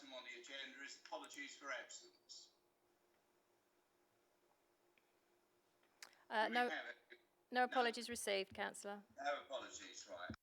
item on the agenda is apologies for absence. No apologies received, Councillor. No apologies, right.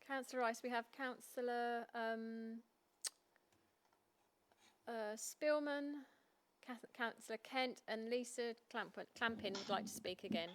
Councillor Rice, we have Councillor Spillman, Councillor Kent and Lisa Clampin would like to speak again.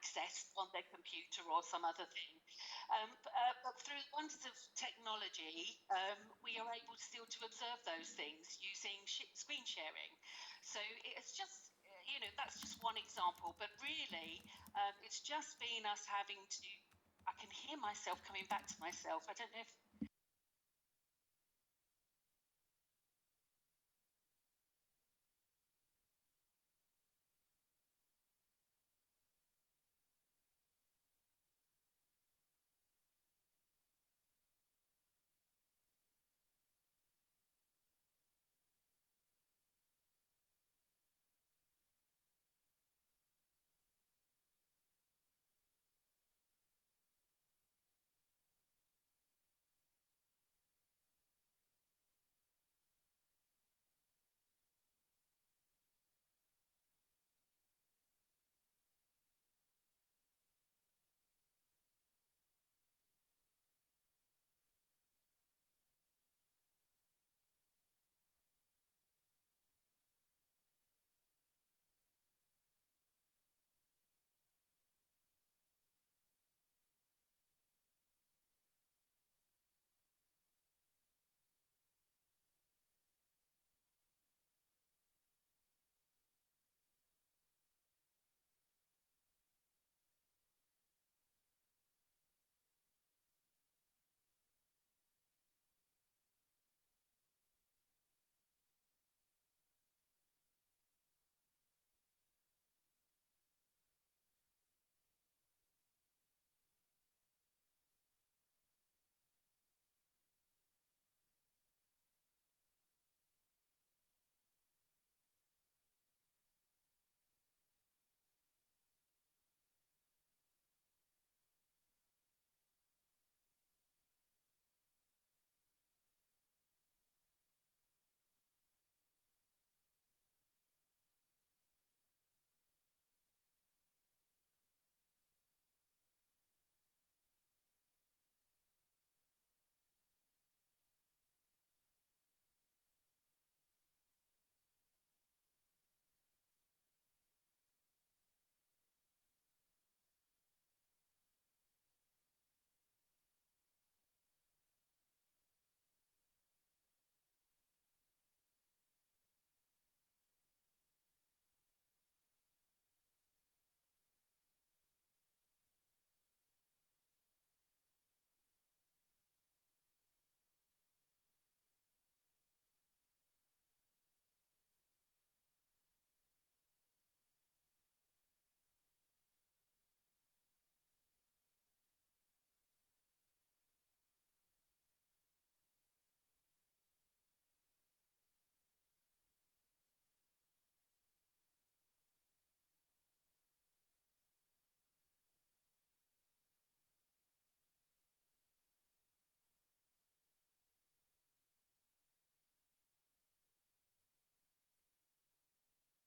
access on their computer or some other thing. But through the wonders of technology, we are able still to observe those things using screen sharing. So it's just, that's just one example. But really, it's just been us having to, I can hear myself coming back to myself. I don't know if...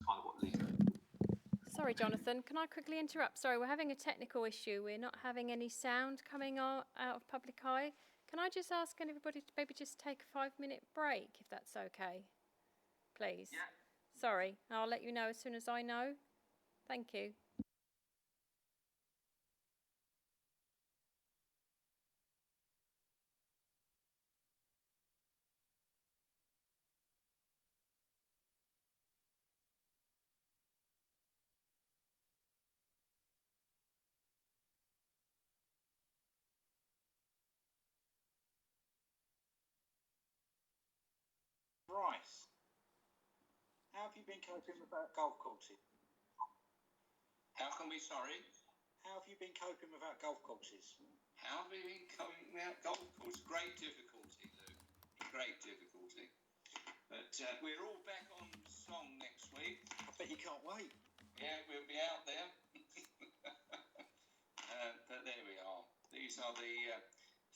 Kind of what Lisa. Sorry, Jonathan, can I quickly interrupt? Sorry, we're having a technical issue. We're not having any sound coming out of public eye. Can I just ask everybody to maybe just take a 5-minute break, if that's okay? Please. Yeah. Sorry, I'll let you know as soon as I know. Thank you. Bryce, how have you been coping with golf courses? How can we, sorry? How have you been coping without golf courses? How have we been coming without golf course? Great difficulty, Luke. Great difficulty. But we're all back on song next week. I bet you can't wait. Yeah, we'll be out there. But there we are. These are the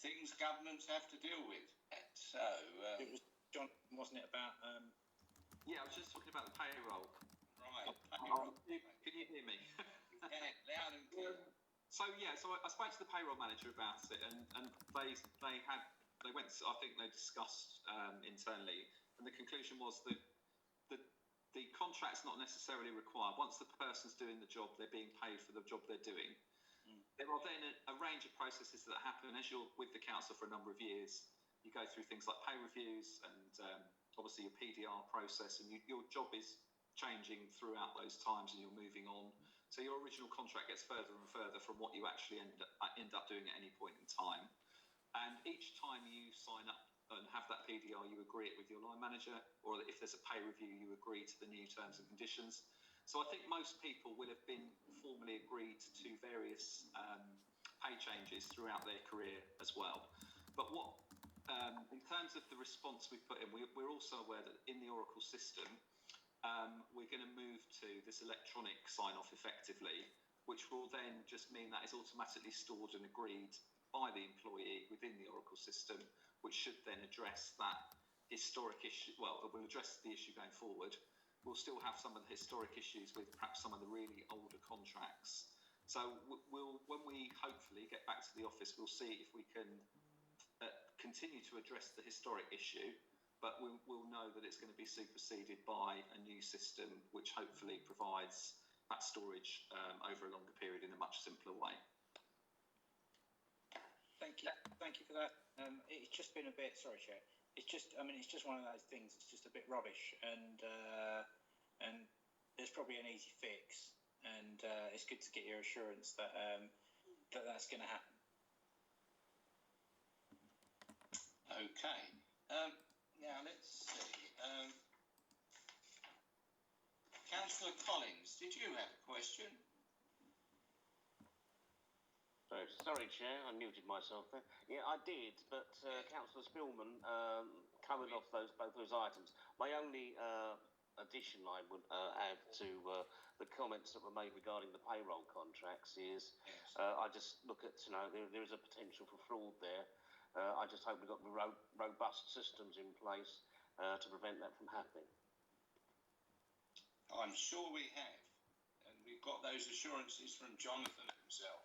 things governments have to deal with. So... it was John, wasn't it, about... Yeah, I was just talking about the payroll. Right. Can you hear me? Yeah, loud and clear. So I spoke to the payroll manager about it, and they went. I think they discussed internally, and the conclusion was that the contract's not necessarily required. Once the person's doing the job, they're being paid for the job they're doing. There are then a range of processes that happen as you're with the council for a number of years. You go through things like pay reviews and obviously your PDR process, and your job is changing throughout those times, and you're moving on. So your original contract gets further and further from what you actually end up doing at any point in time. And each time you sign up and have that PDR, you agree it with your line manager, or if there's a pay review, you agree to the new terms and conditions. So I think most people will have been formally agreed to various pay changes throughout their career as well. But what, in terms of the response we've put in, we're also aware that in the Oracle system, we're going to move to this electronic sign-off effectively, which will then just mean that it's automatically stored and agreed by the employee within the Oracle system, which should then address that historic issue. Well, it will address the issue going forward. We'll still have some of the historic issues with perhaps some of the really older contracts. So when we hopefully get back to the office, we'll see if we can continue to address the historic issue, but we'll know that it's going to be superseded by a new system, which hopefully provides that storage over a longer period in a much simpler way. Thank you for that. It's just been a bit, sorry, Chair. It's just one of those things. It's just a bit rubbish, and there's probably an easy fix, and it's good to get your assurance that that's going to happen. Okay. Now let's see. Councillor Collins, did you have a question? Sorry, Chair, I muted myself there. Yeah, I did, but Councillor Spillman covered off both those items. My only addition I would add to the comments that were made regarding the payroll contracts is I just look at, there is a potential for fraud there. I just hope we've got the robust systems in place to prevent that from happening. I'm sure we have, and we've got those assurances from Jonathan himself.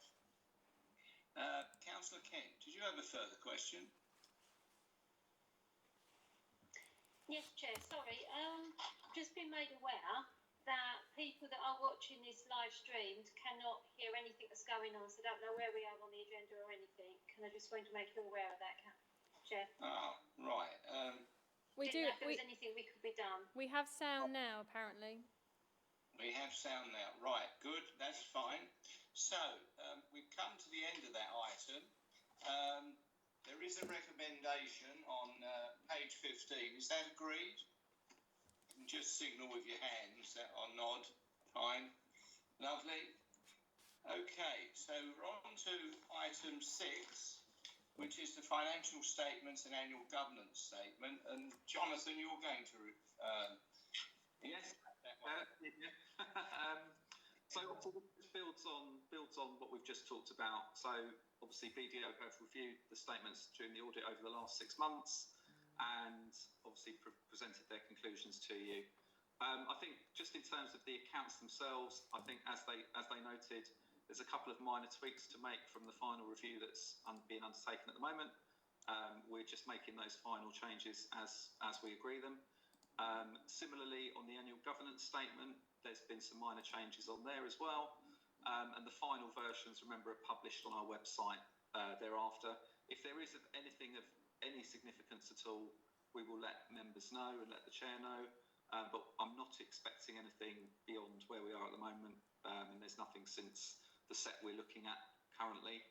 Councillor Kent, did you have a further question? Yes, Chair, sorry. Just been made aware that people that are watching this live stream cannot hear anything that's going on, so don't know where we are on the agenda or anything. And I just wanted to make you aware of that, Chair. Oh, right. We Didn't do. know if there was anything we could be done. We have sound now, apparently. We have sound now. Right, good, that's fine. So, we've come to the end of that item. There is a recommendation on page 15. Is that agreed? You can just signal with your hands or nod. Fine. Lovely. Okay, so we're on to item 6, which is the financial statements and annual governance statement. And Jonathan, you're going to Yes. So obviously this builds on what we've just talked about. So obviously BDO have reviewed the statements during the audit over the last 6 months, and obviously presented their conclusions to you. I think just in terms of the accounts themselves, I think as they noted, there's a couple of minor tweaks to make from the final review that's being undertaken at the moment. We're just making those final changes as we agree them. Similarly, on the annual governance statement, there's been some minor changes on there as well. And the final versions, remember, are published on our website thereafter. If there is anything of any significance at all, we will let members know and let the chair know. But I'm not expecting anything beyond where we are at the moment. And there's nothing since the set we're looking at currently,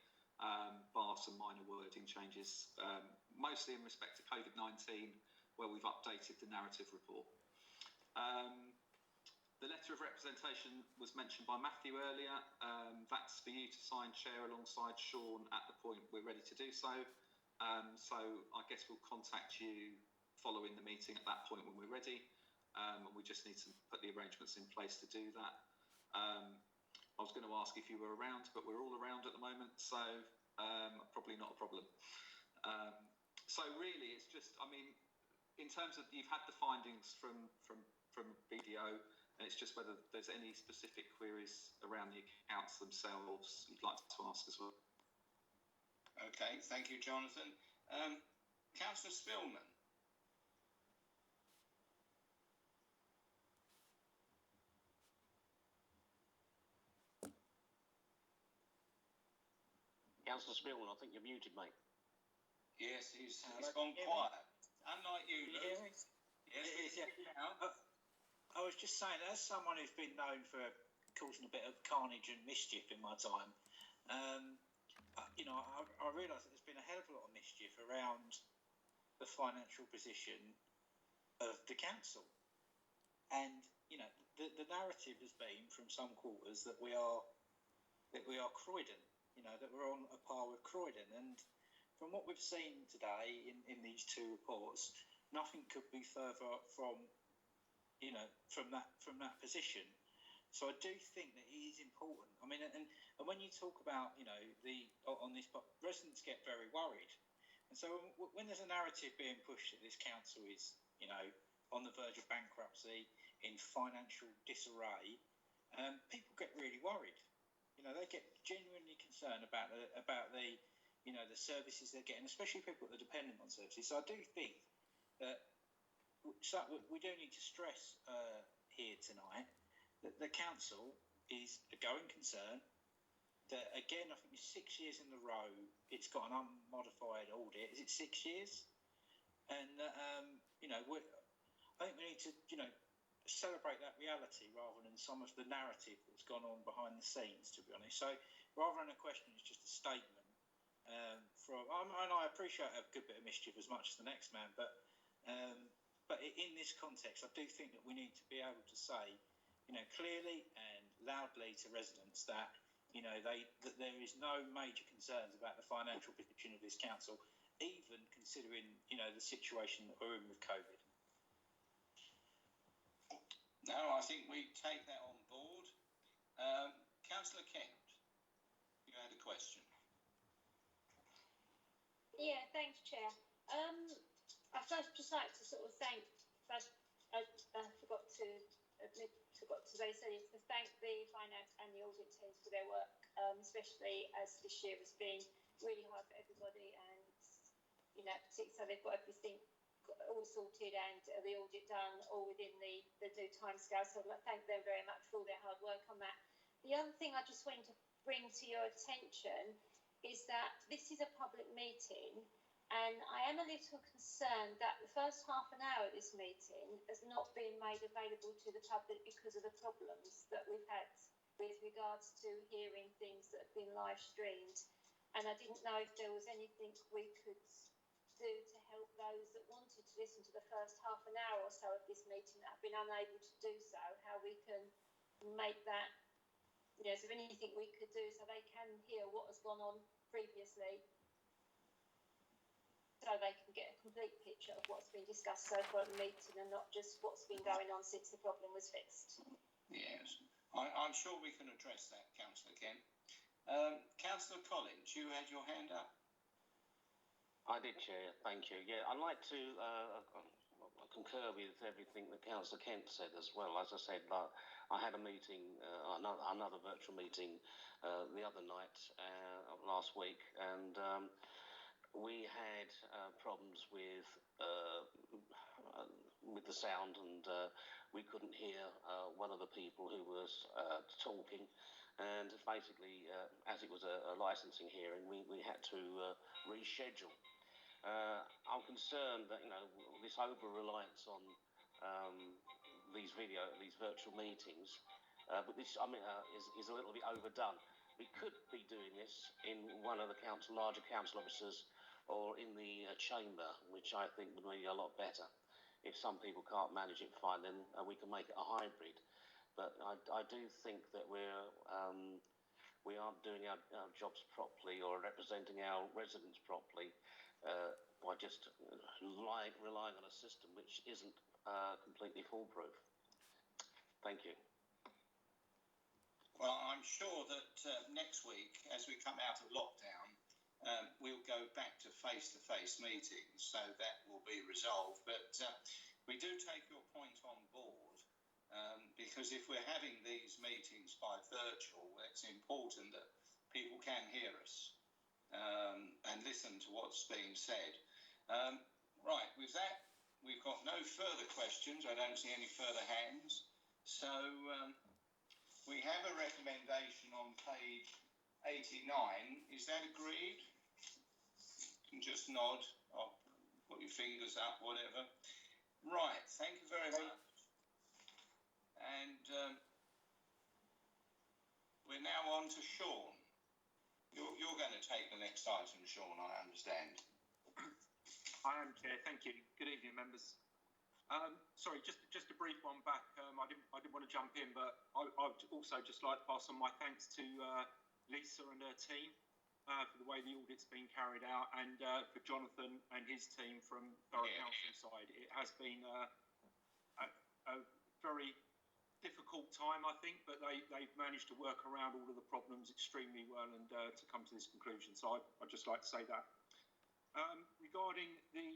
bar some minor wording changes, mostly in respect to COVID-19, where we've updated the narrative report. The letter of representation was mentioned by Matthew earlier. That's for you to sign, Chair, alongside Sean at the point we're ready to do so. So I guess we'll contact you following the meeting at that point when we're ready. And we just need to put the arrangements in place to do that. I was going to ask if you were around, but we're all around at the moment, so probably not a problem. So really, it's just, I mean, in terms of, you've had the findings from BDO, and it's just whether there's any specific queries around the accounts themselves you'd like to ask as well. Okay, thank you, Jonathan. Councillor Spillman. Councillor Spillman, I think you're muted, mate. Yes, he's Hello, gone can you hear me? quiet. Unlike you, Can you Lou. hear me? Yes, we It is, can yeah. hear you now. I was just saying, as someone who's been known for causing a bit of carnage and mischief in my time, I realise that there's been a hell of a lot of mischief around the financial position of the council. And, the narrative has been from some quarters that we are Croydon, that we're on a par with Croydon. And from what we've seen today in these two reports, nothing could be further from that position. So I do think that it is important. I mean, and when you talk about, on this, residents get very worried. And so when there's a narrative being pushed that this council is, on the verge of bankruptcy, in financial disarray, people get really worried. They get genuinely concerned about the the services they're getting, especially people that are dependent on services. So I do think that we do need to stress here tonight that the council is a going concern. That again, I think it's 6 years in a row it's got an unmodified audit. Is it 6 years? And I think we need to celebrate that reality rather than some of the narrative that's gone on behind the scenes, to be honest. So rather than a question, it's just a statement. And I appreciate a good bit of mischief as much as the next man, but in this context, I do think that we need to be able to say, clearly and loudly to residents that that there is no major concerns about the financial position of this council, even considering the situation that we're in with COVID. No, I think we take that on board. Councillor Kent, you had a question. Yeah, thanks, Chair. I first just like to sort of thank. First, I forgot to say to thank the finance and the audit teams for their work, especially as this year has been really hard for everybody, and particularly so they've got everything all sorted and the audit done all within the due time scale. So I thank them very much for all their hard work on that. The other thing I just wanted to bring to your attention is that this is a public meeting, and I am a little concerned that the first half an hour of this meeting has not been made available to the public because of the problems that we've had with regards to hearing things that have been live streamed. And I didn't know if there was anything we could do to help those that wanted to listen to the first half an hour or so of this meeting that have been unable to do so, how we can make that, is there anything we could do so they can hear what has gone on previously, so they can get a complete picture of what's been discussed so far at the meeting and not just what's been going on since the problem was fixed. Yes, I'm sure we can address that, Councillor Kent. Councillor Collins, you had your hand up. I did, Chair. Thank you. Yeah, I'd like to concur with everything that Councillor Kent said as well. As I said, I had a meeting, another virtual meeting the other night last week, and we had problems with the sound, and we couldn't hear one of the people who was talking. And basically, as it was a licensing hearing, we had to reschedule. I'm concerned that this over-reliance on these virtual meetings, but this is a little bit overdone. We could be doing this in one of the larger council offices or in the chamber, which I think would be a lot better. If some people can't manage it fine, then we can make it a hybrid. But I do think that we aren't doing our jobs properly or representing our residents properly by just relying on a system which isn't completely foolproof. Thank you. Well, I'm sure that next week, as we come out of lockdown, we'll go back to face-to-face meetings, so that will be resolved. But we do take your point on board, because if we're having these meetings by virtual, it's important that people can hear us and listen to what's being said. Right, with that, we've got no further questions. I don't see any further hands. So we have a recommendation on page 89. Is that agreed? You can just nod or put your fingers up, whatever. Right, thank you very much. And we're now on to Sean. You're going to take the next item, Sean, I understand. I am, Chair. Thank you. Good evening, members. Sorry, just a brief one back. I didn't want to jump in, but I'd also just like to pass on my thanks to Lisa and her team for the way the audit's been carried out, and for Jonathan and his team from Thurrock Council side. It has been a very difficult time, I think, but they've managed to work around all of the problems extremely well and to come to this conclusion. So I'd just like to say that. Regarding the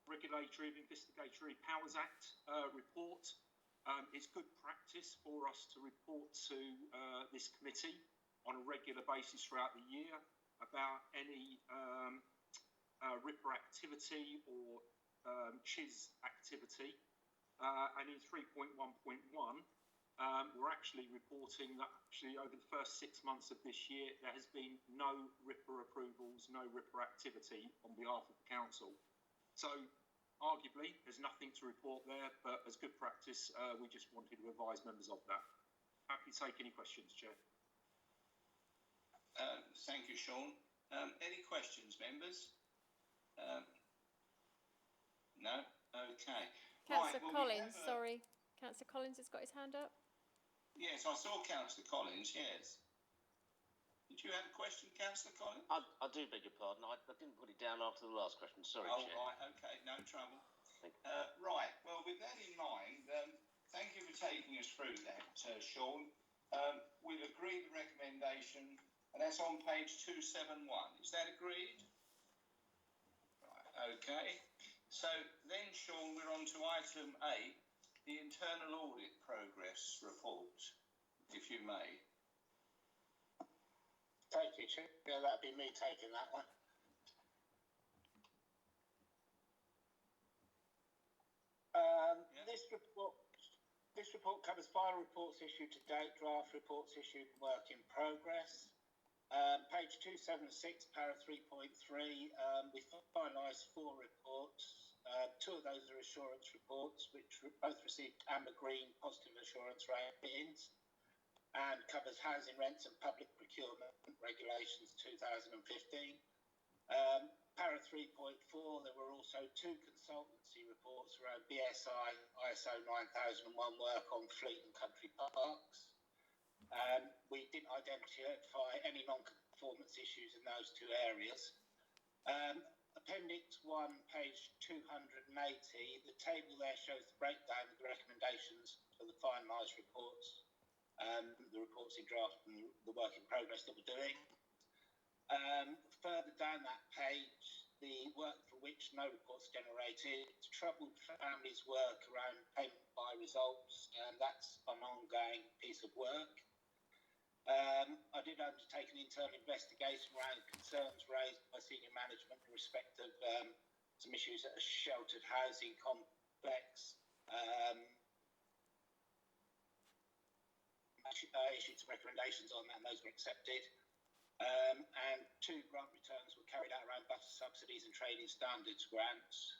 Regulatory and Investigatory Powers Act report, it's good practice for us to report to this committee on a regular basis throughout the year about any RIPA activity or CHIS activity. And in 3.1.1, we're actually reporting that actually over the first 6 months of this year, there has been no RIPA approvals, no RIPA activity on behalf of the council. So arguably, there's nothing to report there, but as good practice, we just wanted to advise members of that. Happy to take any questions, Chair. Thank you, Sean. Any questions, members? No? Okay. Councillor Right, Collins, sorry. Councillor Collins has got his hand up. Yes, I saw Councillor Collins, yes. Did you have a question, Councillor Collins? I do beg your pardon. I didn't put it down after the last question. Sorry, Chair. Right, okay, no trouble. Thank you. Right, well, with that in mind, thank you for taking us through that, Sean. We'll agree the recommendation, and that's on page 271. Is that agreed? Right, okay. So then, Sean, we're on to item 8, the internal audit progress report, if you may. Thank you, Chair. Yeah, that'd be me taking that one. This report covers final reports issued to date, draft reports issued, and work in progress. Page 276, para 3.3, we finalised 4 reports. 2 of those are assurance reports, which both received amber green positive assurance ratings, and covers housing rents and public procurement regulations 2015. Para 3.4, there were also 2 consultancy reports around BSI ISO 9001 work on fleet and country parks. We didn't identify any non-conformance issues in those 2 areas. Appendix 1, page 280, the table there shows the breakdown of the recommendations for the finalised reports, the reports in draft and the work in progress that we're doing. Further down that page, the work for which no reports generated, troubled families work around payment by results, and that's an ongoing piece of work. I did undertake an internal investigation around concerns raised by senior management in respect of some issues at a sheltered housing complex. Issued some recommendations on that, and those were accepted. And 2 grant returns were carried out around bus subsidies and trading standards grants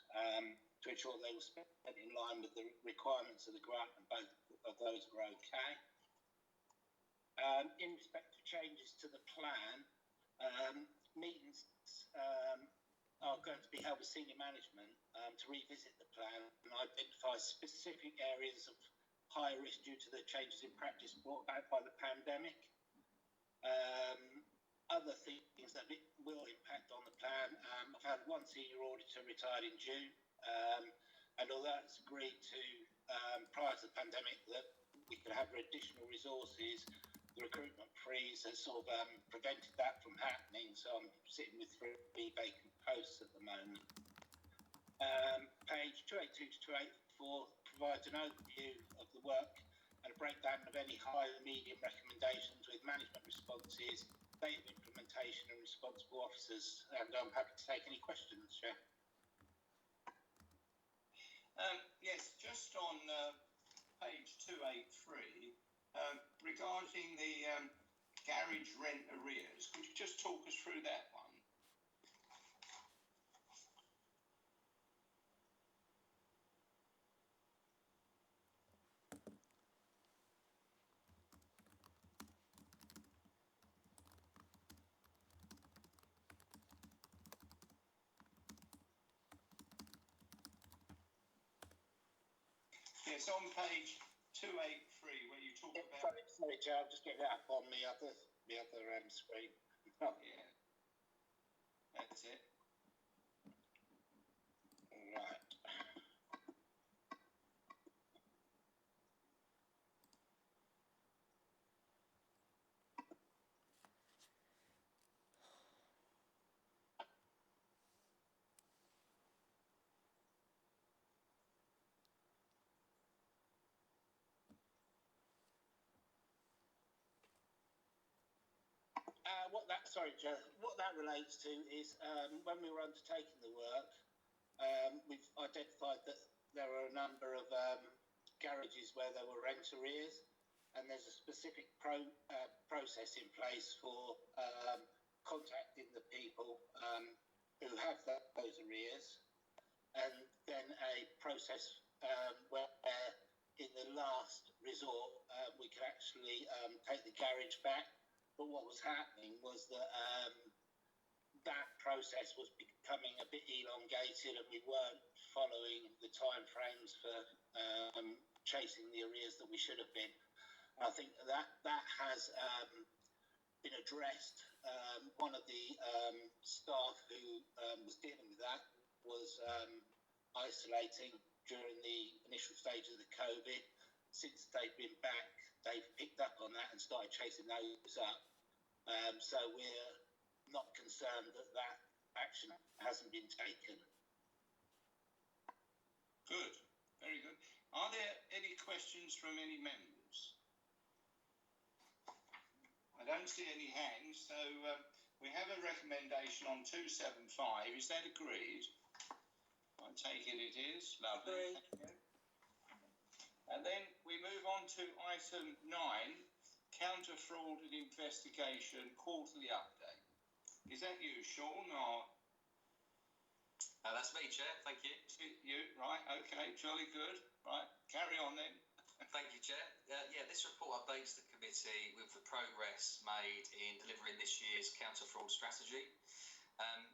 to ensure they were spent in line with the requirements of the grant, and both of those were okay. In respect to changes to the plan, meetings are going to be held with senior management to revisit the plan and identify specific areas of high risk due to the changes in practice brought about by the pandemic. Other things that will impact on the plan, I've had 1 senior auditor retired in June, and although it's agreed to prior to the pandemic that we could have additional resources, the recruitment freeze has sort of prevented that from happening, so I'm sitting with 3 vacant posts at the moment. Page 282 to 284 provides an overview of the work and a breakdown of any high and medium recommendations with management responses, date of implementation and responsible officers, and I'm happy to take any questions, Chair. Yes, just on page 283, regarding the garage rent arrears. Could you just talk us through that one? Yes, on page 283, where you talk about. Sorry, Joe, I'll just get that up on the other screen. Oh. Yeah, that's it. Right. What that relates to is when we were undertaking the work, we've identified that there are a number of garages where there were rent arrears, and there's a specific process in place for contacting the people who have those arrears, and then a process where in the last resort we could actually take the garage back. But what was happening was that that process was becoming a bit elongated, and we weren't following the time frames for chasing the arrears that we should have been. And I think that has been addressed. One of the staff who was dealing with that was isolating during the initial stages of the COVID. Since they've been back, they've picked up on that and started chasing those up. So we're not concerned that action hasn't been taken. Good, very good. Are there any questions from any members? I don't see any hands, so we have a recommendation on 275. Is that agreed? I take it is. Lovely. Thank you. And then we move on to item 9, counter fraud and investigation quarterly update. Is that you, Sean, or? That's me, Chair. Thank you. You, right, okay, jolly good. Right, carry on then. Thank you, Chair. This report updates the committee with the progress made in delivering this year's counter fraud strategy.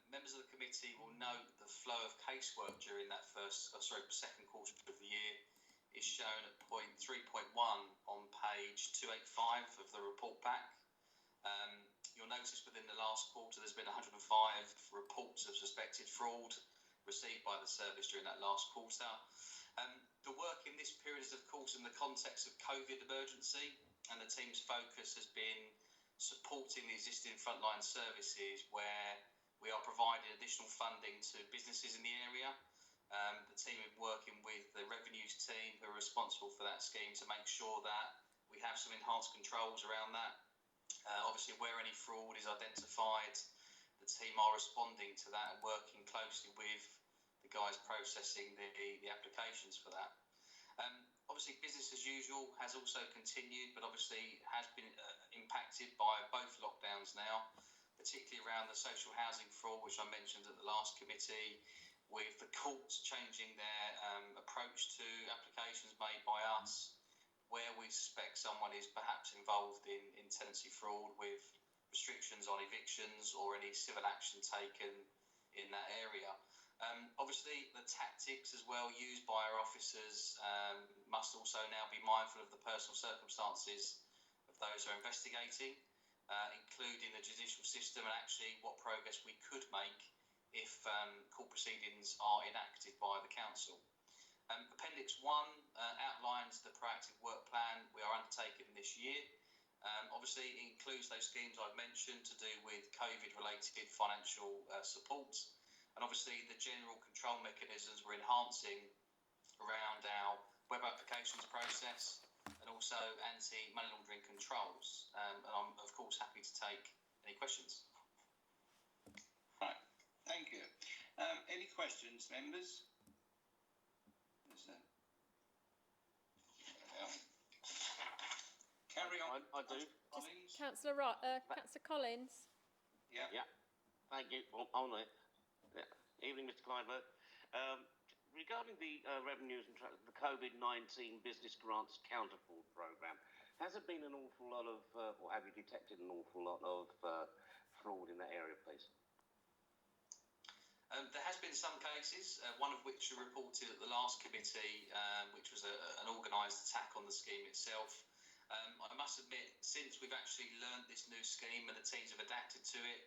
Members of the committee will note the flow of casework during that second quarter of the year is shown at point 3.1 on page 285 of the report pack. You'll notice within the last quarter there's been 105 reports of suspected fraud received by the service during that last quarter. The work in this period is of course in the context of COVID emergency, and the team's focus has been supporting the existing frontline services where we are providing additional funding to businesses in the area. The team is working with the revenues team who are responsible for that scheme to make sure that we have some enhanced controls around that. Obviously, where any fraud is identified, the team are responding to that and working closely with the guys processing the applications for that. Obviously, business as usual has also continued, but obviously has been impacted by both lockdowns now, particularly around the social housing fraud, which I mentioned at the last committee, with the courts changing their approach to applications made by us, where we suspect someone is perhaps involved in tenancy fraud, with restrictions on evictions or any civil action taken in that area. Obviously, the tactics as well used by our officers must also now be mindful of the personal circumstances of those who are investigating, including the judicial system and actually what progress we could make if court proceedings are enacted by the council. Appendix 1 outlines the proactive work plan we are undertaking this year. Obviously, it includes those schemes I've mentioned to do with COVID-related financial support, and obviously the general control mechanisms we're enhancing around our web applications process and also anti-money laundering controls. And I'm, of course, happy to take any questions. Right, thank you. Any questions, members? Carry on. I do. Collins? Councillor Collins. Yeah. Yeah. Thank you. On it. Yeah. Evening, Mr. Kleinberg. Regarding the revenues and the COVID-19 Business Grants Counterfraud Programme, has there been an awful lot of, or have you detected an awful lot of fraud in that area, please? There has been some cases, one of which were reported at the last committee, which was an organised attack on the scheme itself. I must admit, since we've actually learned this new scheme and the teams have adapted to it,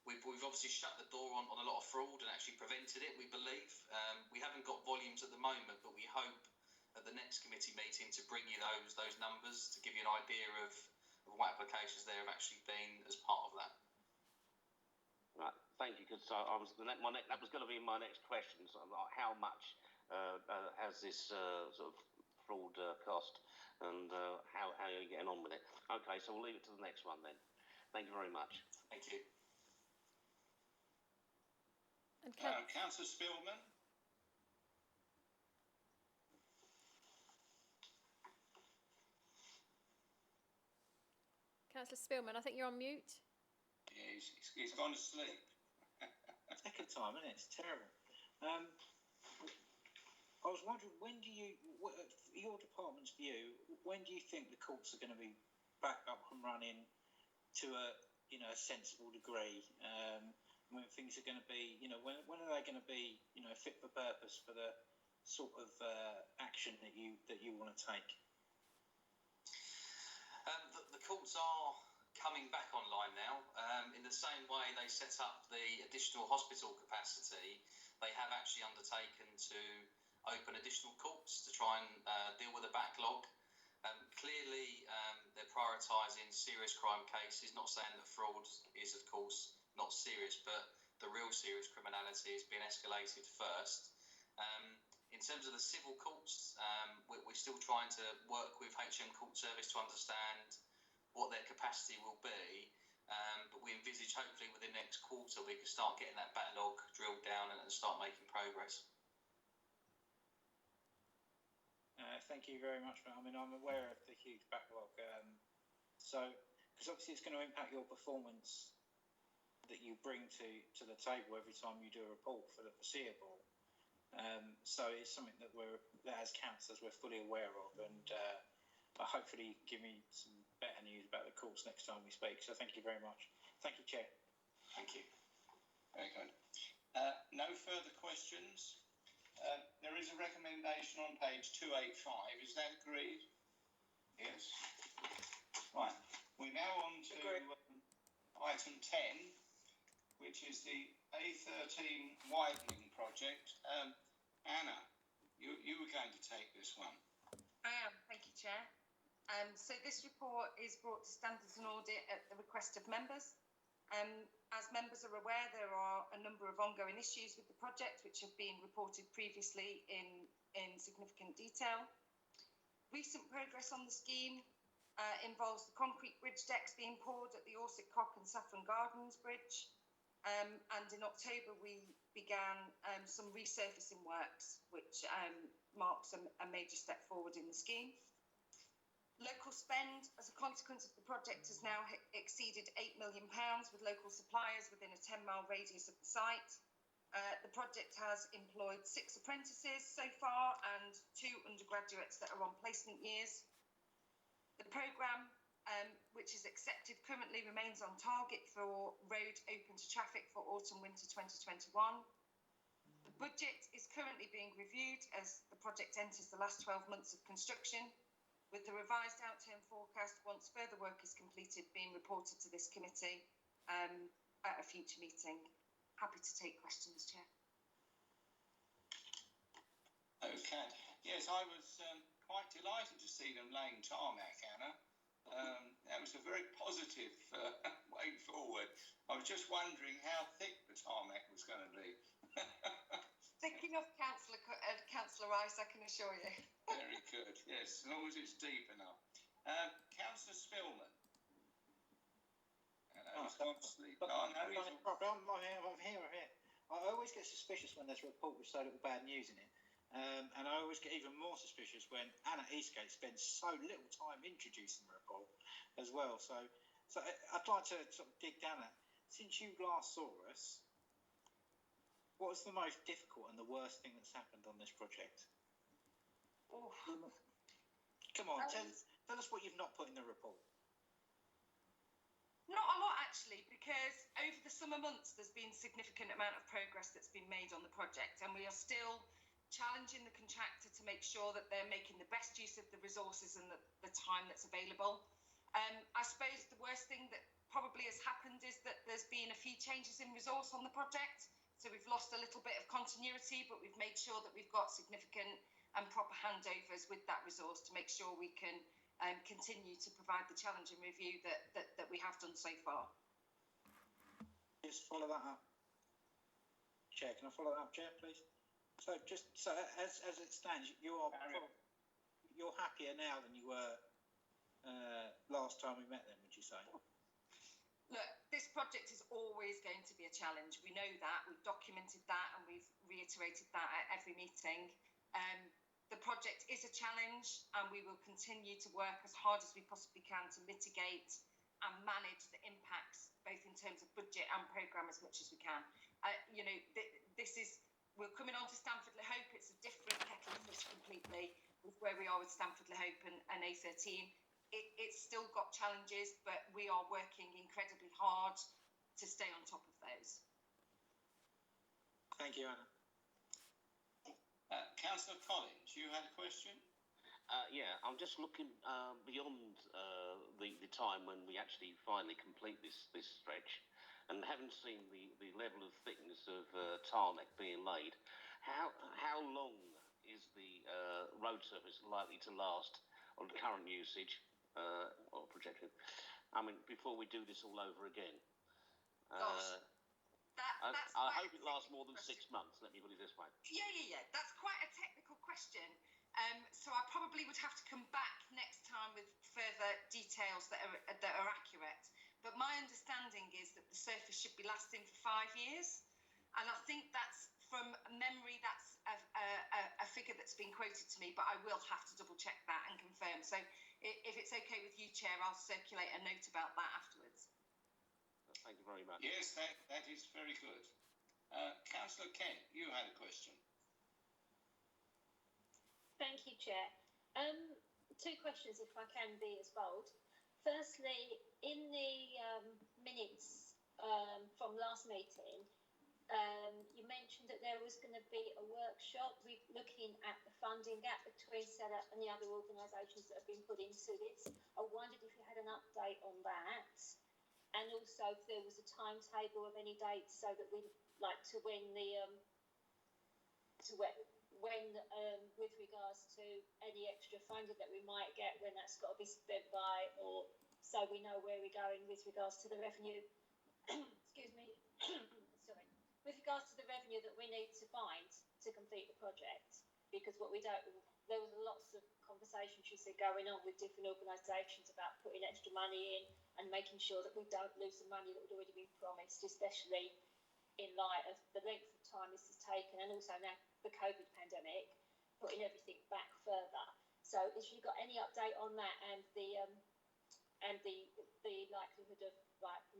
we've obviously shut the door on a lot of fraud and actually prevented it, we believe. We haven't got volumes at the moment, but we hope at the next committee meeting to bring you those numbers to give you an idea of what applications there have actually been as part of that. Right, thank you, because that was going to be my next question. So, how much has this sort of fraud cost, and how are you getting on with it? Okay, so we'll leave it to the next one then. Thank you very much. Thank you. And Councillor Spillman. Councillor Spillman, I think you're on mute. Yeah, he's gone to sleep. Second time, isn't it? It's terrible. I was wondering, when do you, your department's view, when do you think the courts are going to be back up and running to a sensible degree? When things are going to be, when are they going to be, fit for purpose for the sort of action that you want to take? The courts are coming back online now. In the same way they set up the additional hospital capacity, they have actually undertaken to open additional courts to try and deal with the backlog. Clearly, they're prioritising serious crime cases, not saying that fraud is, of course, not serious, but the real serious criminality is being escalated first. In terms of the civil courts, we're still trying to work with HM Court Service to understand what their capacity will be, but we envisage hopefully within the next quarter we can start getting that backlog drilled down and start making progress. Thank you very much. I'm aware of the huge backlog. Because obviously it's going to impact your performance that you bring to the table every time you do a report for the foreseeable. So it's something that as councillors we're fully aware of, and hopefully give me some better news about the courts next time we speak. So thank you very much. Thank you, Chair. Thank you. Very good. No further questions. There is a recommendation on page 285. Is that agreed? Yes. Right. We're now on to item 10, which is the A13 Widening project. Anna, you were going to take this one. I am. Thank you, Chair. So this report is brought to Standards and Audit at the request of members. As members are aware, there are a number of ongoing issues with the project which have been reported previously in significant detail. Recent progress on the scheme involves the concrete bridge decks being poured at the Orsic Cock and Saffron Gardens Bridge. And in October, we began some resurfacing works, which marks a major step forward in the scheme. Local spend as a consequence of the project has now exceeded £8 million with local suppliers within a 10-mile radius of the site. The project has employed 6 apprentices so far and 2 undergraduates that are on placement years. The programme, which is accepted, currently remains on target for road open to traffic for autumn-winter 2021. The budget is currently being reviewed as the project enters the last 12 months of construction, with the revised outturn forecast, once further work is completed, being reported to this committee at a future meeting. Happy to take questions, Chair. Okay. Yes, I was quite delighted to see them laying tarmac, Anna. That was a very positive way forward. I was just wondering how thick the tarmac was going to be. Thick enough, Councillor Rice, I can assure you. Very good, yes, as long as it's deep enough. Councillor Spillman. Hello, he's gone to sleep. I'm here. I always get suspicious when there's a report with so little bad news in it. And I always get even more suspicious when Anna Eastgate spends so little time introducing the report. as well. So I'd like to sort of dig down at, since you last saw us, what was the most difficult and the worst thing that's happened on this project? Oh. Come on, tell us what you've not put in the report. Not a lot, actually, because over the summer months there's been significant amount of progress that's been made on the project, and we are still challenging the contractor to make sure that they're making the best use of the resources and the time that's available. I suppose the worst thing that probably has happened is that there's been a few changes in resource on the project, so we've lost a little bit of continuity, but we've made sure that we've got significant and proper handovers with that resource to make sure we can continue to provide the challenge and review that we have done so far. Just follow that up. Chair, can I follow that up, Chair, please? So as it stands, you're happier now than you were last time we met then, would you say? Look, this project is always going to be a challenge. We know that. We've documented that and we've reiterated that at every meeting. The project is a challenge, and we will continue to work as hard as we possibly can to mitigate and manage the impacts, both in terms of budget and programme, as much as we can. We're coming on to Stamford Le Hope. It's a different kettle of fish completely with where we are with Stamford Le Hope and A13. It's still got challenges, but we are working incredibly hard to stay on top of those. Thank you, Anna. Councillor Collins, you had a question? Yeah, I'm just looking beyond the time when we actually finally complete this stretch, and having seen the level of thickness of tarmac being laid, how long is the road surface likely to last on current usage or projected? I mean, before we do this all over again. I hope it lasts more than 6 months, let me put it this way. Yeah. That's quite a technical question. So I probably would have to come back next time with further details that are accurate. But my understanding is that the surface should be lasting for 5 years. And I think that's, from memory, that's a figure that's been quoted to me, but I will have to double check that and confirm. So if it's okay with you, Chair, I'll circulate a note about that afterwards. Thank you very much. Yes, that is very good. Councillor Kent, you had a question. Thank you, Chair. 2 questions, if I can be as bold. Firstly, in the minutes from last meeting, you mentioned that there was going to be a workshop looking at the funding gap between SELA and the other organisations that have been put into this. I wondered if you had an update on that. And also if there was a timetable of any dates, so that we like to when with regards to any extra funding that we might get, when that's got to be spent by, or so we know where we're going with regards to the revenue. Excuse me. Sorry. With regards to the revenue that we need to find to complete the project, because what we don't, there was lots of conversations, you said, going on with different organisations about putting extra money in and making sure that we don't lose the money that had already been promised, especially in light of the length of time this has taken, and also now the COVID pandemic, putting everything back further. So, if you've got any update on that and the likelihood of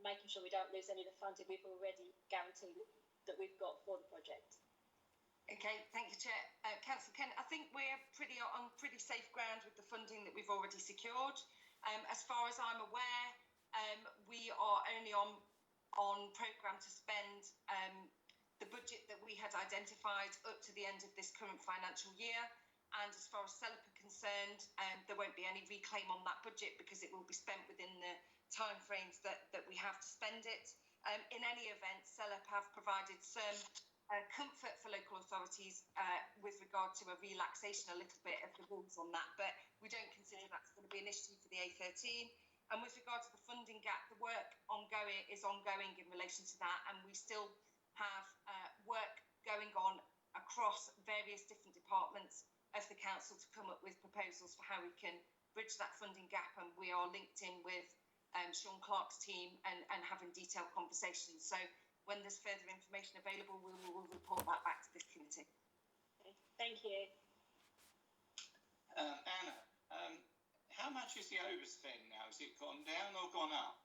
making sure we don't lose any of the funding we've already guaranteed that we've got for the project. Okay, thank you, Chair. Councillor Kent, I think we're on pretty safe ground with the funding that we've already secured. As far as I'm aware, we are only on programme to spend the budget that we had identified up to the end of this current financial year. And as far as SELA are concerned, there won't be any reclaim on that budget because it will be spent within the timeframes that we have to spend it. In any event, SELA have provided some comfort for local authorities with regard to a relaxation a little bit of the rules on that, but we don't consider that's going to be an issue for the A13. And with regard to the funding gap, the work is ongoing in relation to that, and we still have work going on across various different departments of the council to come up with proposals for how we can bridge that funding gap, and we are linked in with Sean Clark's team and having detailed conversations. So when there's further information available, we will report that back to this committee. Okay. Thank you. Anna, how much much is the overspend now? Has it gone down or gone up?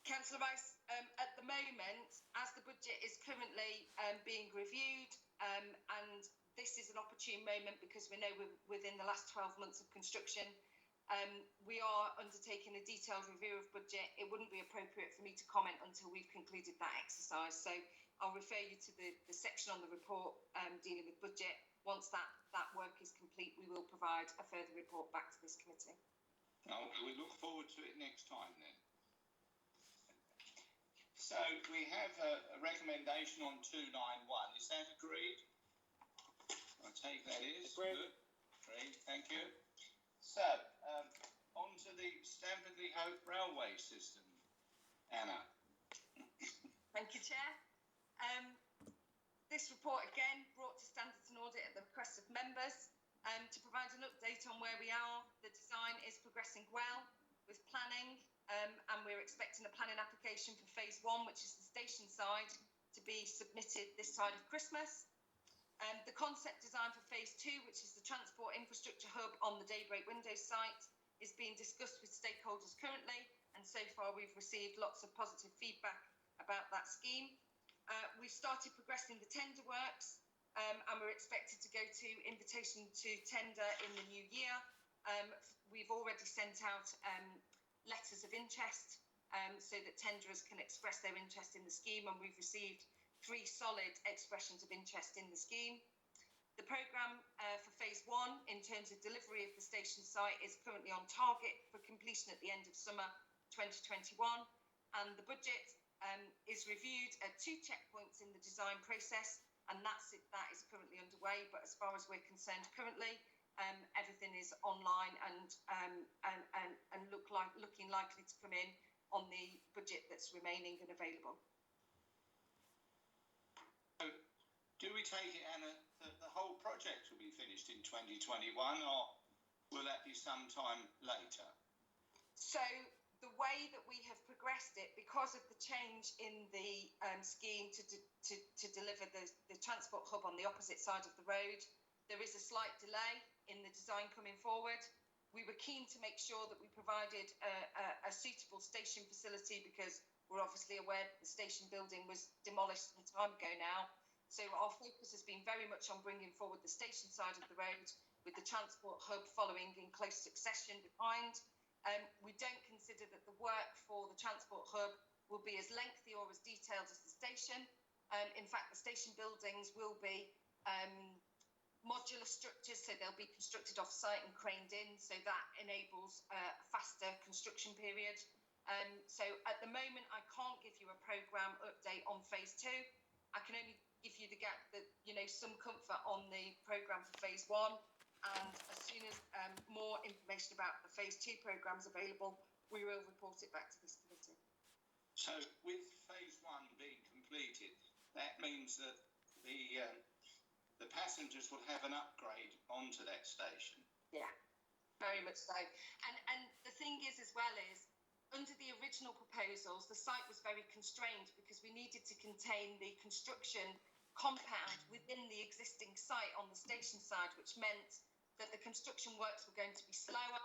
Councillor Rice, at the moment, as the budget is currently being reviewed, and this is an opportune moment because we know we're within the last 12 months of construction, we are undertaking a detailed review of budget. It wouldn't be appropriate for me to comment until we've concluded that exercise. So I'll refer you to the section on the report dealing with budget. Once that work is complete, we will provide a further report back to this committee. Oh, we look forward to it next time then. So we have a recommendation on 291. Is that agreed? I take that is. Agreed. Good. Agreed. Thank you. So, on to the Stamfordley Hope Railway System. Anna. Thank you, Chair. This report again brought to Standards and Audit at the request of members to provide an update on where we are. The design is progressing well with planning, and we're expecting a planning application for phase 1, which is the station side, to be submitted this side of Christmas. The concept design for phase 2, which is the transport infrastructure hub on the Daybreak Windows site, is being discussed with stakeholders currently, and so far we've received lots of positive feedback about that scheme. We've started progressing the tender works, and we're expected to go to invitation to tender in the new year. We've already sent out letters of interest so that tenderers can express their interest in the scheme, and we've received 3 solid expressions of interest in the scheme. The programme for phase 1 in terms of delivery of the station site is currently on target for completion at the end of summer 2021, and the budget is reviewed at 2 checkpoints in the design process, and that is currently underway. But as far as we're concerned currently, everything is online and looking likely to come in on the budget that's remaining and available. So, do we take it, Anna, that the whole project will be finished in 2021, or will that be sometime later? So the way that we have progressed it, because of the change in the scheme to deliver the transport hub on the opposite side of the road, there is a slight delay in the design coming forward. We were keen to make sure that we provided a suitable station facility, because we're obviously aware that the station building was demolished some time ago now. So our focus has been very much on bringing forward the station side of the road, with the transport hub following in close succession behind. We don't consider that the work for the transport hub will be as lengthy or as detailed as the station. In fact, the station buildings will be modular structures, so they'll be constructed off-site and craned in, so that enables a faster construction period. So at the moment, I can't give you a programme update on phase 2. I can only give you some comfort on the programme for phase 1. And as soon as more information about the phase 2 programme is available, we will report it back to this committee. So with phase 1 being completed, that means that the passengers will have an upgrade onto that station. Yeah, very much so. And the thing is, as well, is under the original proposals, the site was very constrained because we needed to contain the construction compound within the existing site on the station side, which meant that the construction works were going to be slower,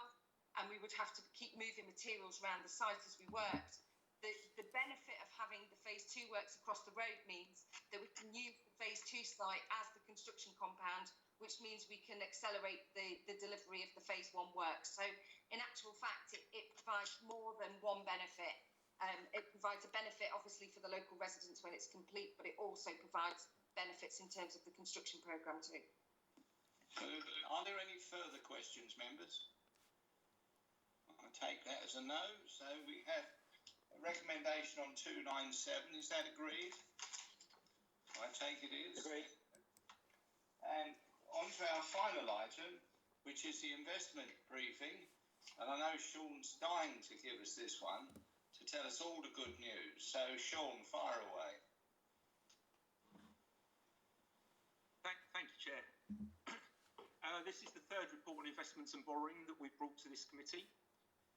and we would have to keep moving materials around the site as we worked. The benefit of having the phase 2 works across the road means that we can use the phase 2 site as the construction compound, which means we can accelerate the delivery of the phase 1 works. So in actual fact, it provides more than one benefit. It provides a benefit, obviously, for the local residents when it's complete, but it also provides benefits in terms of the construction programme too. Are there any further questions, members? I take that as a no. So we have a recommendation on 297. Is that agreed? I take it is. Agreed. And on to our final item, which is the investment briefing. And I know Sean's dying to give us this one, to tell us all the good news. So, Sean, fire away. Thank you, Chair. This is the third report on investments and borrowing that we've brought to this committee.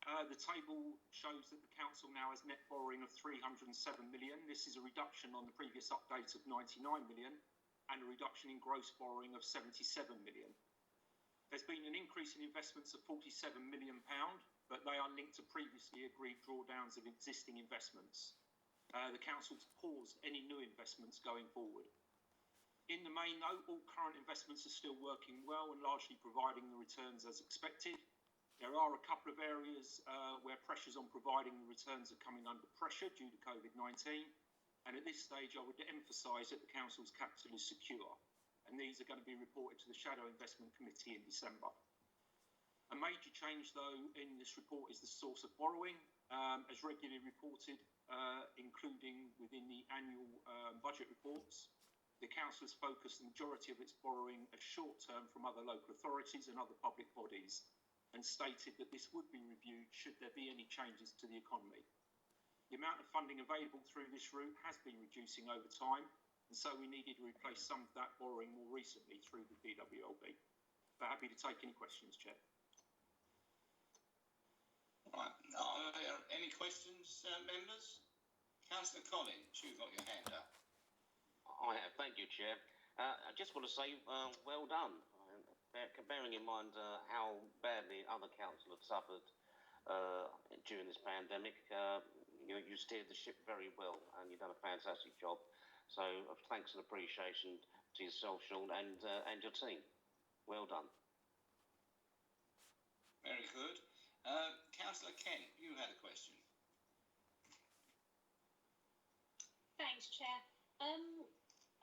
The table shows that the council now has net borrowing of 307 million. This is a reduction on the previous update of 99 million and a reduction in gross borrowing of 77 million. There's been an increase in investments of £47 million, but they are linked to previously agreed drawdowns of existing investments. The council's paused any new investments going forward. In the main, though, all current investments are still working well and largely providing the returns as expected. There are a couple of areas where pressures on providing the returns are coming under pressure due to COVID-19. And at this stage, I would emphasise that the council's capital is secure. And these are going to be reported to the Shadow Investment Committee in December. A major change, though, in this report is the source of borrowing, as regularly reported, including within the annual budget reports. The council has focused the majority of its borrowing as short-term from other local authorities and other public bodies, and stated that this would be reviewed should there be any changes to the economy. The amount of funding available through this route has been reducing over time, and so we needed to replace some of that borrowing more recently through the DWLB. But happy to take any questions, Chair. Right. Are there any questions, members? Councillor Collins, you've got your hand up. I have, thank you, Chair. I just want to say well done. Bearing in mind how badly other councils have suffered during this pandemic, you steered the ship very well and you've done a fantastic job. So thanks and appreciation to yourself, Sean, and your team. Well done. Very good. Councillor Kent, you had a question. Thanks, Chair.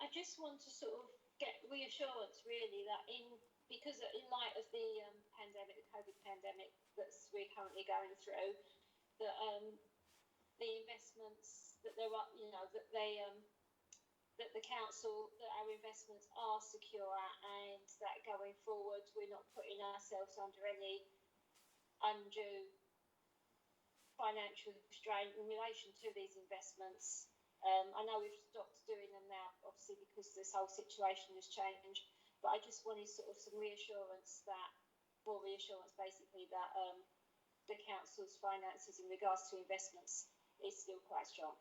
I just want to sort of get reassurance, really, that because in light of the pandemic, the COVID pandemic we're currently going through, that the investments that there are, that the council, that our investments are secure, and that going forward we're not putting ourselves under any undue financial strain in relation to these investments. I know we've stopped doing them now, obviously, because this whole situation has changed, but I just wanted sort of some reassurance basically, that the council's finances in regards to investments is still quite strong.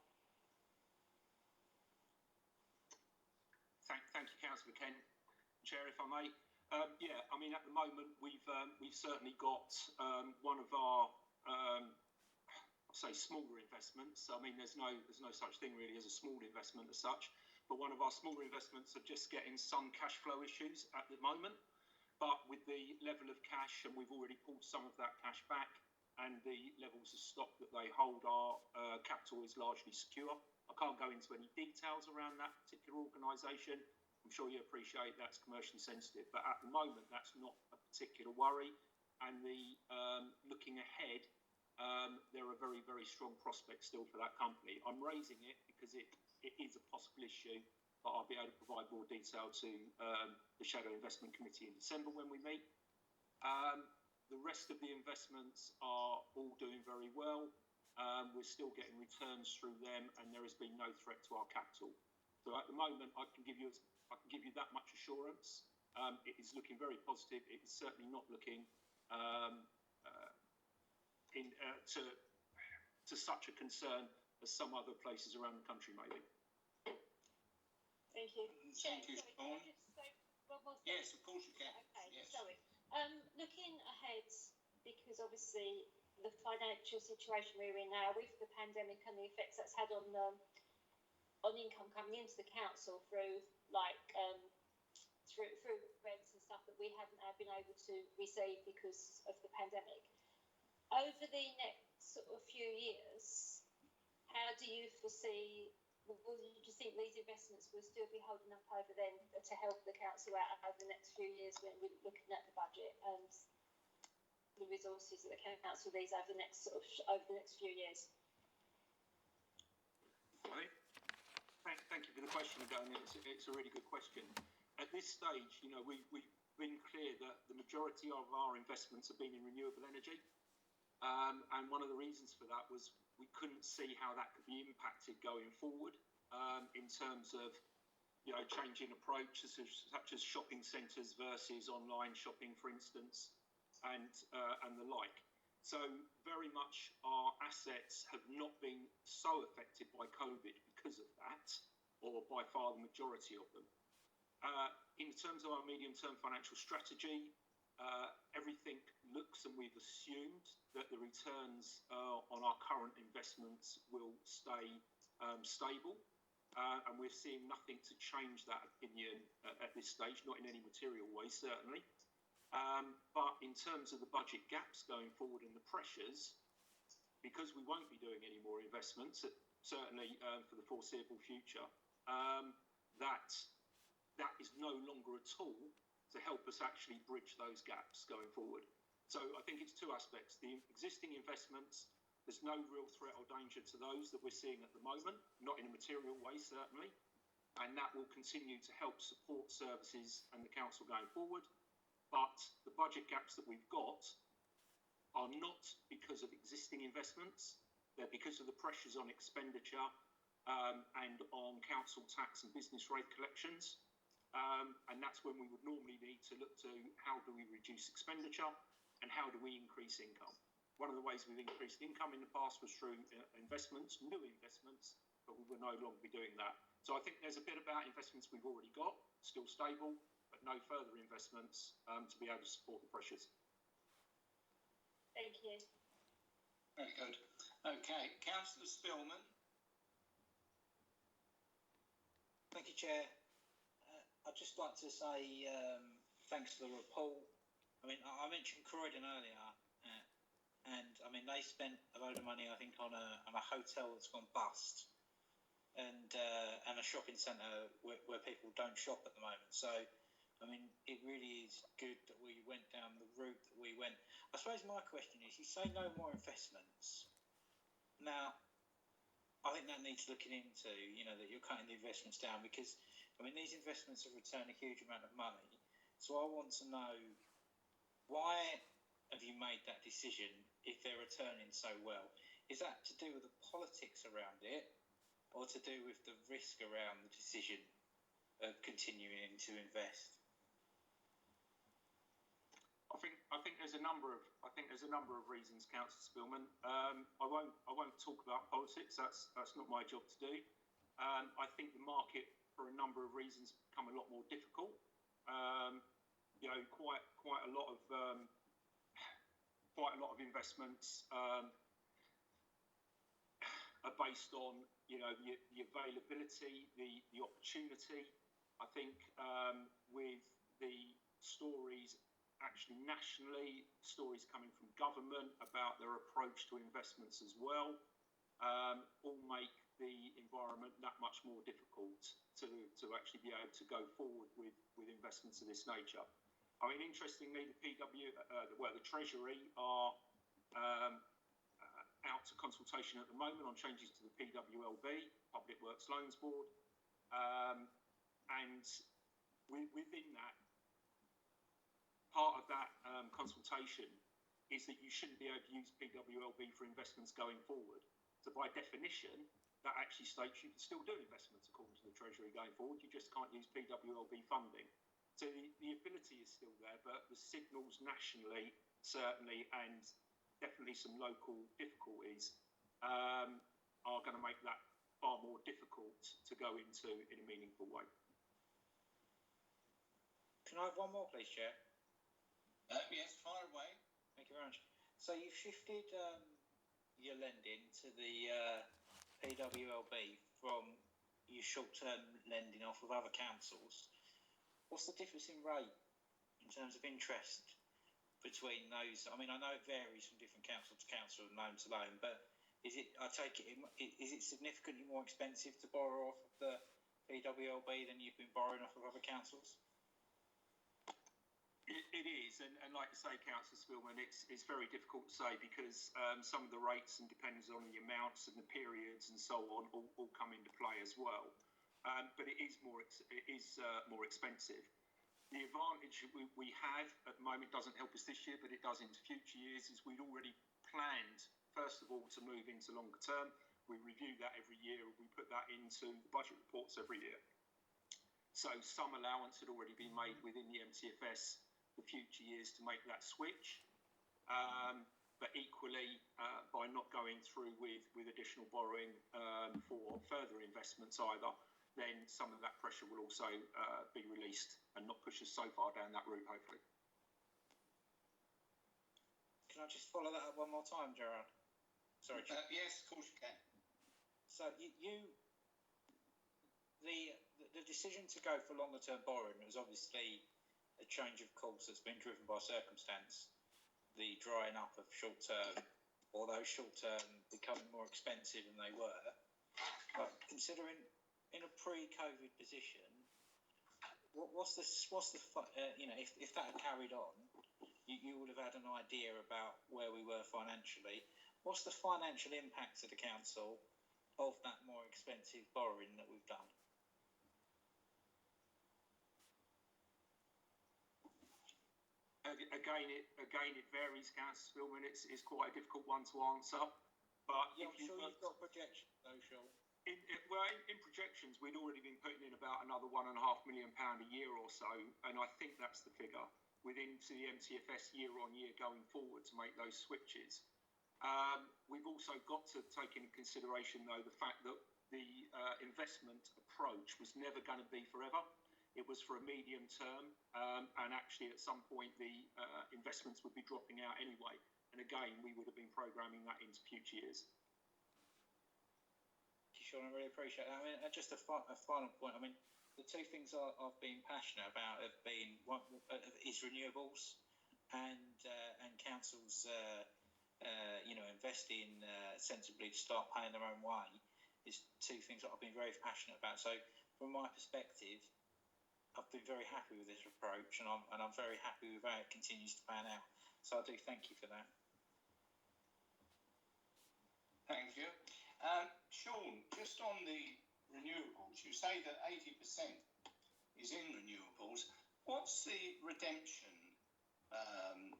Thank you, Councillor Kent. Chair, if I may. Yeah, I mean, at the moment, we've certainly got one of our, I'll say, smaller investments. I mean, there's no such thing really as a small investment as such, but one of our smaller investments are just getting some cash flow issues at the moment. But with the level of cash, and we've already pulled some of that cash back, and the levels of stock that they hold, our capital is largely secure. I can't go into any details around that particular organisation. I'm sure you appreciate that's commercially sensitive, but at the moment that's not a particular worry. And looking ahead, there are very, very strong prospects still for that company. I'm raising it because it is a possible issue, but I'll be able to provide more detail to the Shadow Investment Committee in December when we meet. The rest of the investments are all doing very well. We're still getting returns through them, and there has been no threat to our capital. So at the moment, I can give you that much assurance. It is looking very positive. It is certainly not looking to such a concern as some other places around the country maybe. Thank you. Thank you, Sean. Yes, of course you can. Okay, yes. sorry. Looking ahead, because obviously the financial situation we're in now with the pandemic and the effects that's had on income coming into the council through through rents and stuff that we haven't been able to receive because of the pandemic. Over the next sort of few years, how do you foresee? Do you think these investments will still be holding up over then to help the council out over the next few years when we're looking at the budget and the resources that the council needs over the next few years? Right. Thank you for the question again. It's a really good question. At this stage, we've been clear that the majority of our investments have been in renewable energy, and one of the reasons for that was we couldn't see how that could be impacted going forward in terms of changing approaches such as shopping centres versus online shopping, for instance, and the like. So very much our assets have not been so affected by COVID because of that, or by far the majority of them. In terms of our medium-term financial strategy, everything looks, and we've assumed that the returns on our current investments will stay stable. And we're seeing nothing to change that opinion at this stage, not in any material way, certainly. But in terms of the budget gaps going forward and the pressures, because we won't be doing any more investments, certainly for the foreseeable future, that is no longer a tool to help us actually bridge those gaps going forward. So I think it's two aspects. The existing investments, there's no real threat or danger to those that we're seeing at the moment, not in a material way, certainly. And that will continue to help support services and the council going forward. But the budget gaps that we've got are not because of existing investments. They're because of the pressures on expenditure and on council tax and business rate collections. And that's when we would normally need to look to how do we reduce expenditure and how do we increase income. One of the ways we've increased income in the past was through investments, new investments, but we will no longer be doing that. So I think there's a bit about investments we've already got, still stable, but no further investments to be able to support the pressures. Thank you. Very good. Okay, Councillor Spillman. Thank you, Chair. I'd just like to say thanks for the report. I mean, I mentioned Croydon earlier, and I mean they spent a load of money, I think, on a hotel that's gone bust, and a shopping centre where people don't shop at the moment. So, I mean, it really is good that we went down the route that we went. I suppose my question is, you say no more investments. Now, I think that needs looking into, you know, that you're cutting the investments down because, I mean, these investments have returned a huge amount of money. So I want to know, why have you made that decision if they're returning so well? Is that to do with the politics around it or to do with the risk around the decision of continuing to invest? I think there's a number of reasons, Councillor Spillman. I won't talk about politics. That's not my job to do. I think the market, for a number of reasons, become a lot more difficult. You know, quite a lot of investments are based on, you know, the availability, the opportunity. I think with the stories actually nationally, stories coming from government about their approach to investments as well, all make the environment that much more difficult to actually be able to go forward with investments of this nature. I mean, interestingly, the Treasury are out to consultation at the moment on changes to the PWLB, Public Works Loans Board, and within that, part of that consultation is that you shouldn't be able to use PWLB for investments going forward. So by definition, that actually states you can still do investments according to the Treasury going forward. You just can't use PWLB funding. So the ability is still there, but the signals nationally, certainly, and definitely some local difficulties are going to make that far more difficult to go into in a meaningful way. Can I have one more, please, Chair? Yes, fire away. Thank you very much. So you've shifted your lending to the PWLB from your short-term lending off of other councils. What's the difference in rate in terms of interest between those? I mean, I know it varies from different council to council and loan to loan, but is it? I take it, is it significantly more expensive to borrow off of the PWLB than you've been borrowing off of other councils? It is, and like you say, Councillor Spillman, it's very difficult to say because some of the rates and depends on the amounts and the periods and so on all come into play as well. But it is more expensive. The advantage we have at the moment doesn't help us this year, but it does into future years. Is we'd already planned, first of all, to move into longer term. We review that every year. We put that into the budget reports every year. So some allowance had already been made within the MTFS for future years to make that switch. But equally, by not going through with additional borrowing for further investments either, then some of that pressure will also be released and not push us so far down that route, hopefully. can I just follow that up one more time, Gerard? Sorry, Chair. Yes, of course you can. So the decision to go for longer term borrowing was obviously a change of course that's been driven by circumstance, the drying up of short term, or those short term becoming more expensive than they were. But considering in a pre-COVID position, what's the if that had carried on, you would have had an idea about where we were financially. What's the financial impact to the council of that more expensive borrowing that we've done? Again, it varies, Councillor Spillman. It's quite a difficult one to answer. But yeah, I'm sure you've got projections, though, Sean. In projections, we'd already been putting in about another £1.5 million a year or so, and I think that's the figure within the MTFS year on year going forward to make those switches. We've also got to take into consideration, though, the fact that the investment approach was never going to be forever. It was for a medium term, and actually at some point the investments would be dropping out anyway. And again, we would have been programming that into future years. Sean, I really appreciate that. I mean, just a final point. I mean, the two things I've been passionate about have been one is renewables and councils, investing sensibly to start paying their own way is two things that I've been very passionate about. So, from my perspective, I've been very happy with this approach, and I'm very happy with how it continues to pan out. So, I do thank you for that. Thank you. Sean, just on the renewables, you say that 80% is in renewables. What's the redemption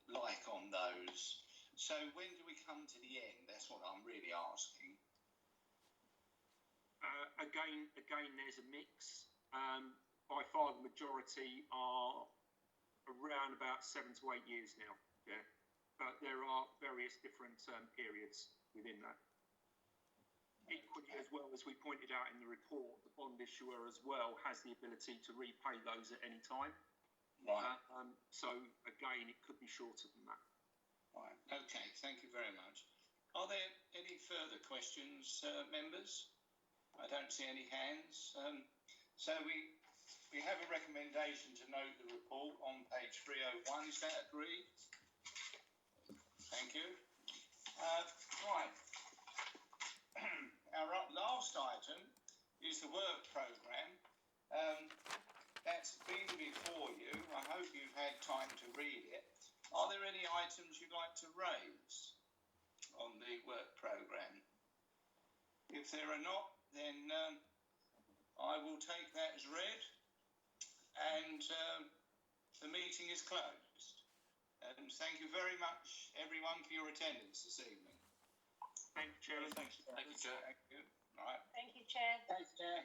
like on those? So when do we come to the end? That's what I'm really asking. Again, there's a mix. By far, the majority are around about 7 to 8 years now. Yeah, but there are various different periods within that. Equally, as well as we pointed out in the report, the bond issuer as well has the ability to repay those at any time. Right. So again, it could be shorter than that. Right. Okay. Thank you very much. Are there any further questions, members? I don't see any hands. So we have a recommendation to note the report on page 301. Is that agreed? Thank you. Right. Our last item is the work programme. That's been before you. I hope you've had time to read it. Are there any items you'd like to raise on the work programme? If there are not, then I will take that as read, and the meeting is closed. And thank you very much, everyone, for your attendance this evening. Thank you, Chairman. Thank you, Chair. Thank you, Chair. Thanks, Chair.